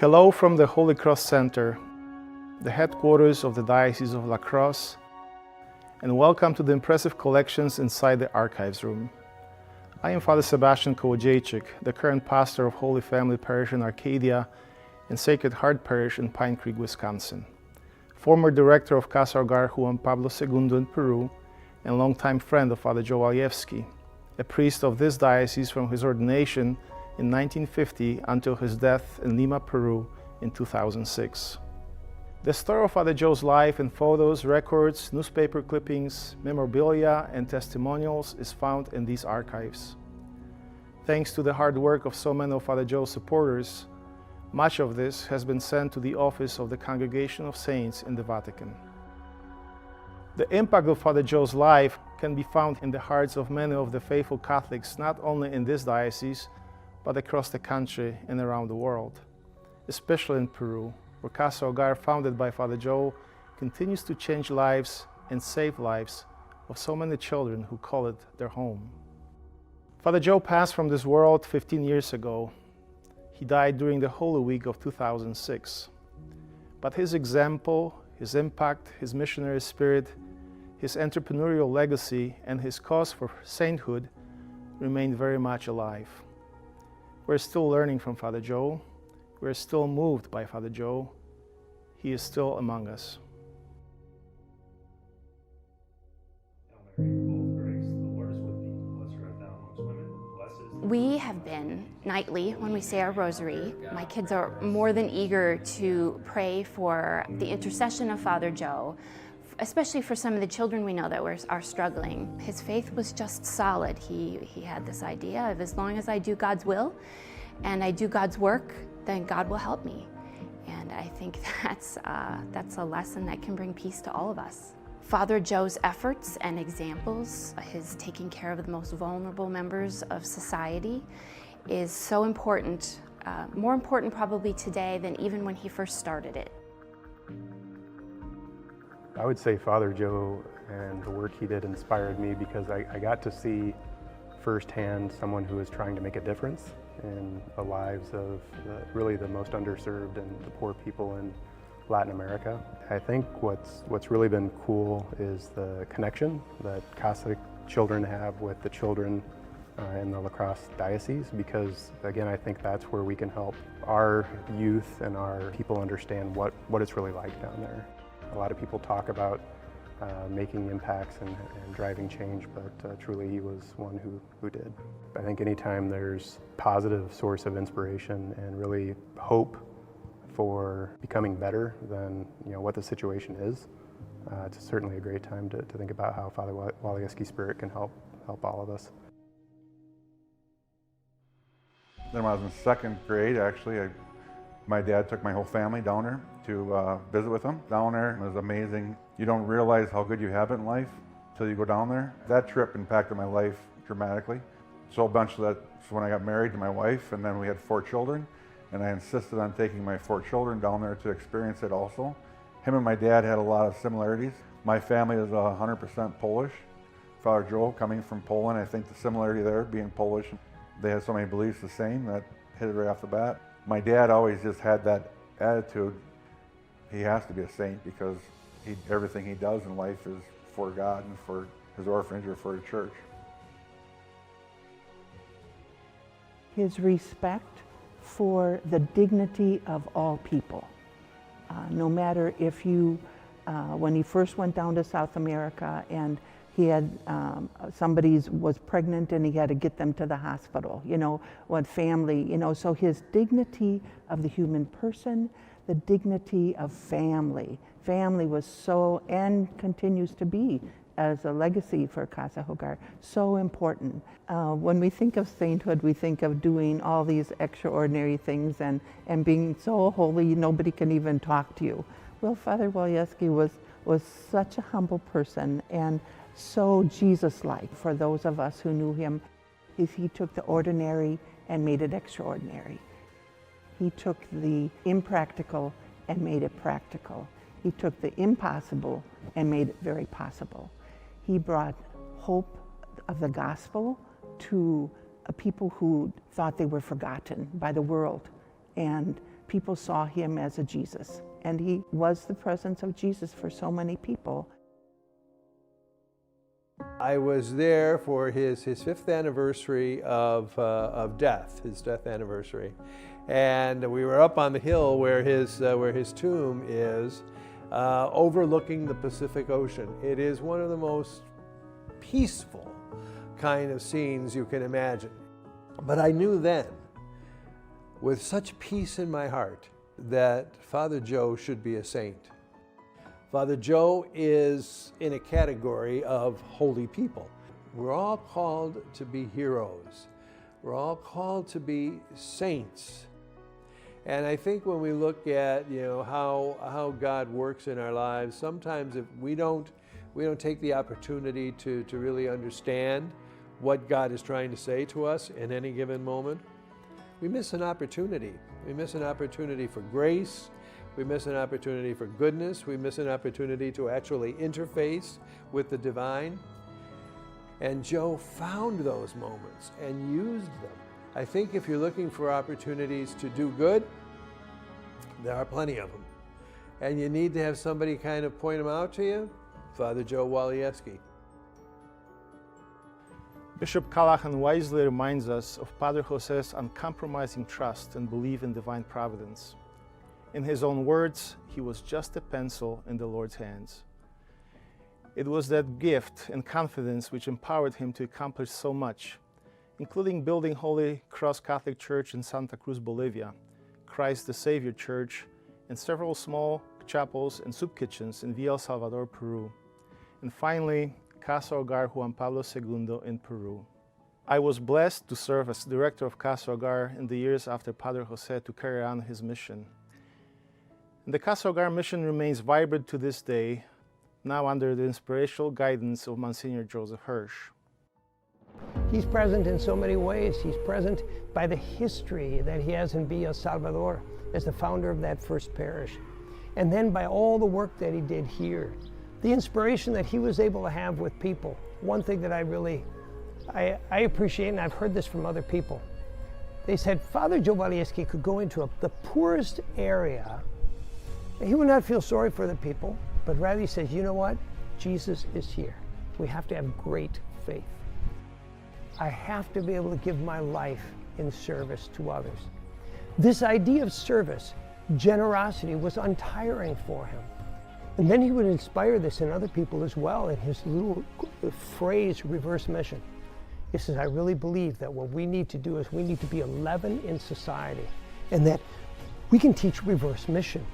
Hello from the Holy Cross Center, the headquarters of the Diocese of La Crosse, and welcome to the impressive collections inside the archives room. I am Father Sebastian Kołodziejczyk, the current pastor of Holy Family Parish in Arcadia and Sacred Heart Parish in Pine Creek, Wisconsin, former director of Casa Hogar Juan Pablo II in Peru, and longtime friend of Father Joe Walijewski, a priest of this diocese from his ordination in 1950 until his death in Lima, Peru in 2006. The story of Father Joe's life in photos, records, newspaper clippings, memorabilia, and testimonials is found in these archives. Thanks to the hard work of so many of Father Joe's supporters, much of this has been sent to the office of the Congregation of Saints in the Vatican. The impact of Father Joe's life can be found in the hearts of many of the faithful Catholics, not only in this diocese, but across the country and around the world, especially in Peru, where Casa Hogar, founded by Father Joe, continues to change lives and save lives of so many children who call it their home. Father Joe passed from this world 15 years ago. He died during the Holy Week of 2006. But his example, his impact, his missionary spirit, his entrepreneurial legacy, and his cause for sainthood remain very much alive. We're still learning from Father Joe. We're still moved by Father Joe. He is still among us. We have been nightly when we say our rosary. My kids are more than eager to pray for the intercession of Father Joe, especially for some of the children we know that are struggling. His faith was just solid. He had this idea of, as long as I do God's will and I do God's work, then God will help me. And I think that's a lesson that can bring peace to all of us. Father Joe's efforts and examples, his taking care of the most vulnerable members of society, is so important, more important probably today than even when he first started it. I would say Father Joe and the work he did inspired me because I got to see firsthand someone who was trying to make a difference in the lives of really the most underserved and the poor people in Latin America. I think what's really been cool is the connection that Casa children have with the children in the La Crosse diocese, because again, I think that's where we can help our youth and our people understand what it's really like down there. A lot of people talk about making impacts and driving change, but truly he was one who did. I think anytime there's positive source of inspiration and really hope for becoming better than what the situation is, it's certainly a great time to think about how Father Walijewski's spirit can help all of us. Then when I was in second grade, actually, my dad took my whole family down there to visit with him. Down there, it was amazing. You don't realize how good you have it in life until you go down there. That trip impacted my life dramatically. So much that when I got married to my wife, and then we had 4 children, and I insisted on taking my 4 children down there to experience it also. Him and my dad had a lot of similarities. My family is 100% Polish. Father Joe coming from Poland, I think the similarity there, being Polish, they had so many beliefs the same that hit it right off the bat. My dad always just had that attitude, he has to be a saint because everything he does in life is for God and for his orphanage or for the church. His respect for the dignity of all people. No matter if you, when he first went down to South America and he had, somebody was pregnant and he had to get them to the hospital, what family, so his dignity of the human person, the dignity of family. Family was so, and continues to be, as a legacy for Casa Hogar, so important. When we think of sainthood, we think of doing all these extraordinary things and being so holy nobody can even talk to you. Well, Father Walijewski was such a humble person and so Jesus-like for those of us who knew him. He took the ordinary and made it extraordinary. He took the impractical and made it practical. He took the impossible and made it very possible. He brought hope of the gospel to people who thought they were forgotten by the world. And people saw him as a Jesus, and he was the presence of Jesus for so many people. I was there for his 5th anniversary of death, his death anniversary. And we were up on the hill where his tomb is, overlooking the Pacific Ocean. It is one of the most peaceful kind of scenes you can imagine. But I knew then, with such peace in my heart, that Father Joe should be a saint. Father Joe is in a category of holy people. We're all called to be heroes. We're all called to be saints. And I think when we look at how God works in our lives, sometimes if we don't take the opportunity to really understand what God is trying to say to us in any given moment, we miss an opportunity. We miss an opportunity for grace. We miss an opportunity for goodness. We miss an opportunity to actually interface with the divine. And Joe found those moments and used them. I think if you're looking for opportunities to do good, there are plenty of them. And you need to have somebody kind of point them out to you. Father Joe Walijewski. Bishop Callahan wisely reminds us of Padre Jose's uncompromising trust and belief in divine providence. In his own words, he was just a pencil in the Lord's hands. It was that gift and confidence which empowered him to accomplish so much, including building Holy Cross Catholic Church in Santa Cruz, Bolivia, Christ the Savior Church, and several small chapels and soup kitchens in Villa El Salvador, Peru, and finally, Casa Hogar Juan Pablo II in Peru. I was blessed to serve as director of Casa Hogar in the years after Padre Jose to carry on his mission. And the Casa Hogar mission remains vibrant to this day, now under the inspirational guidance of Monsignor Joseph Hirsch. He's present in so many ways. He's present by the history that he has in Villa El Salvador as the founder of that first parish. And then by all the work that he did here, the inspiration that he was able to have with people. One thing that I appreciate, and I've heard this from other people, they said Father Joe Walijewski could go into the poorest area, and he would not feel sorry for the people, but rather he says, you know what? Jesus is here. We have to have great faith. I have to be able to give my life in service to others. This idea of service, generosity, was untiring for him. And then he would inspire this in other people as well in his little phrase, reverse mission. He says, I really believe that what we need to do is we need to be a leaven in society, and that we can teach reverse mission.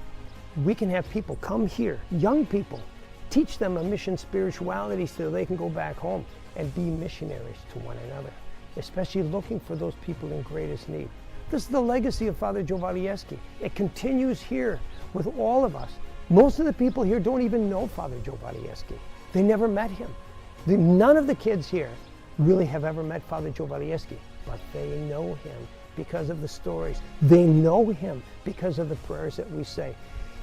We can have people come here, young people, teach them a mission spirituality so they can go back home and be missionaries to one another, especially looking for those people in greatest need. This is the legacy of Father Joe Walijewski. It continues here with all of us. Most of the people here don't even know Father Joe Walijewski. They never met him. None of the kids here really have ever met Father Joe Walijewski, but they know him because of the stories. They know him because of the prayers that we say.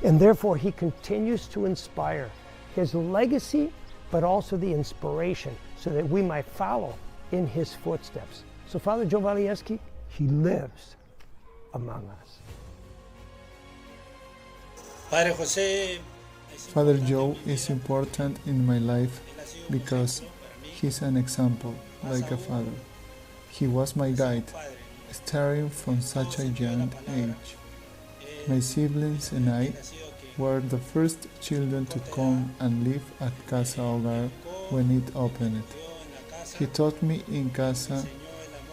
And therefore, he continues to inspire. His legacy, but also the inspiration, so that we might follow in his footsteps. So Father Joe Walijewski, he lives among us. Father Joe is important in my life because he's an example, like a father. He was my guide, starting from such a young age. My siblings and I were the first children to come and live at Casa Hogar when it opened. He taught me in Casa,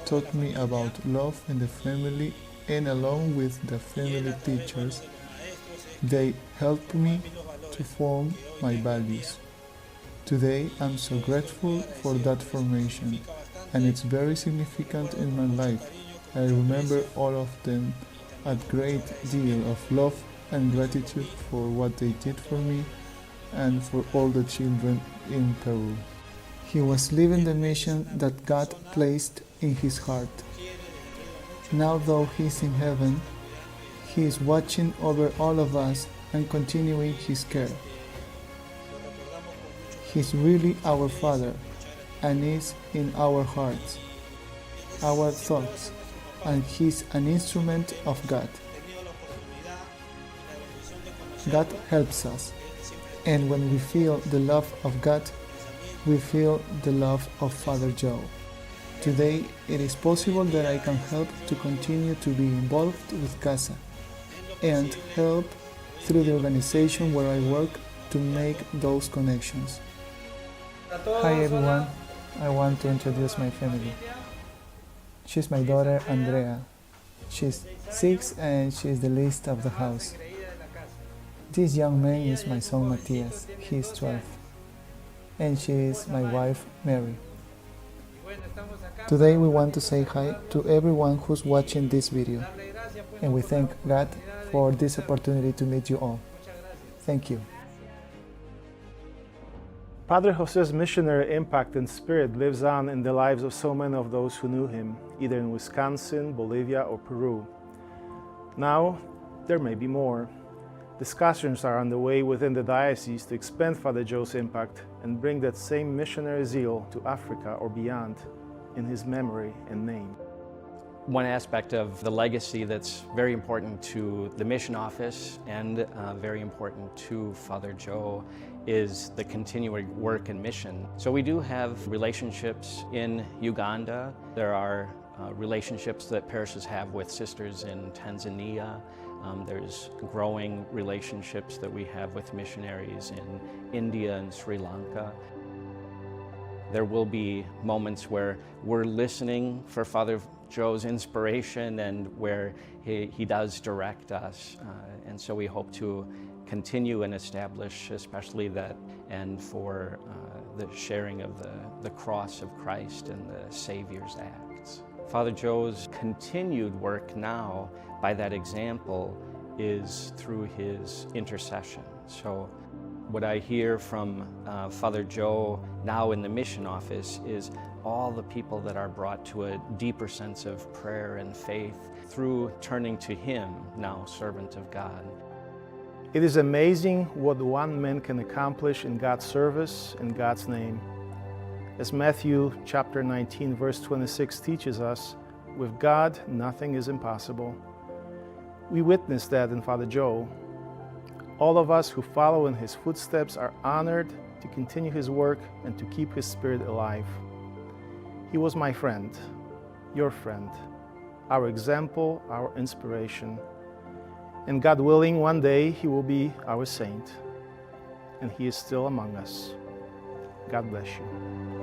taught me about love in the family, and along with the family teachers, they helped me to form my values. Today I'm so grateful for that formation, and it's very significant in my life. I remember all of them a great deal of love and gratitude for what they did for me and for all the children in Peru. He was living the mission that God placed in his heart. Now, though he's in heaven, he is watching over all of us and continuing his care. He's really our Father and is in our hearts, our thoughts, and he's an instrument of God. God helps us. And when we feel the love of God, we feel the love of Father Joe. Today, it is possible that I can help to continue to be involved with Casa and help through the organization where I work to make those connections. Hi everyone, I want to introduce my family. She's my daughter Andrea. She's 6 and she's the least of the house. This young man is my son Matias, he's 12. And she is my wife Mary. Today we want to say hi to everyone who's watching this video. And we thank God for this opportunity to meet you all. Thank you. Padre Jose's missionary impact and spirit lives on in the lives of so many of those who knew him, either in Wisconsin, Bolivia, or Peru. Now, there may be more. Discussions are underway within the diocese to expand Father Joe's impact and bring that same missionary zeal to Africa or beyond in his memory and name. One aspect of the legacy that's very important to the mission office and very important to Father Joe is the continuing work and mission. So we do have relationships in Uganda. There are relationships that parishes have with sisters in Tanzania. There's growing relationships that we have with missionaries in India and Sri Lanka. There will be moments where we're listening for Father Joe's inspiration and where he does direct us. And so we hope to continue and establish especially that, and for the sharing of the cross of Christ and the Savior's acts. Father Joe's continued work now, by that example, is through his intercession. So what I hear from Father Joe now in the mission office is all the people that are brought to a deeper sense of prayer and faith through turning to him, now servant of God. It is amazing what one man can accomplish in God's service in God's name. As Matthew chapter 19 verse 26 teaches us, with God nothing is impossible. We witnessed that in Father Joe. All of us who follow in his footsteps are honored to continue his work and to keep his spirit alive. He was my friend, your friend, our example, our inspiration. And God willing, one day he will be our saint. And he is still among us. God bless you.